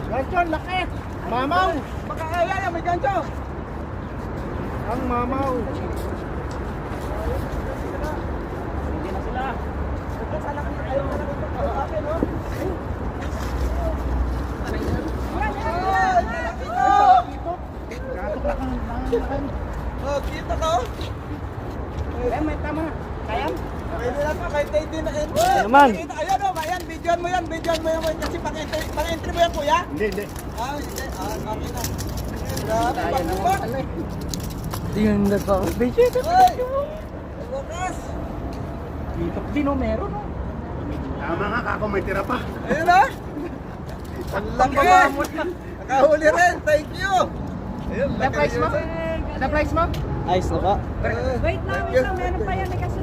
Gancho, laki. Mamaw. Makakaya, may gancho. Ang mamaw. Hindi na sila. Sana kayo ayaw na lang ito. Akin, no? Katok lang ang Oh, kita ka, oh. may tama na. Kaya? Pwede lang pa, kahit hindi na entry. naman? Ayan, oh, ayan, videoan mo yan, kasi pang-entry mo yan, kuya? Hindi. Ah, hindi. Ah, okay na. Grabe, bakit? Tingnan na pa. Beijing. Hoy! Bukas! Dito din o meron o. Tama nga kako may tira pa. Ayun na! Ang laki! Nakahuli rin, thank you! Ayun, The price mo? The price mo? Ayos na ba? Wait lang, meron pa yan. May kasunod.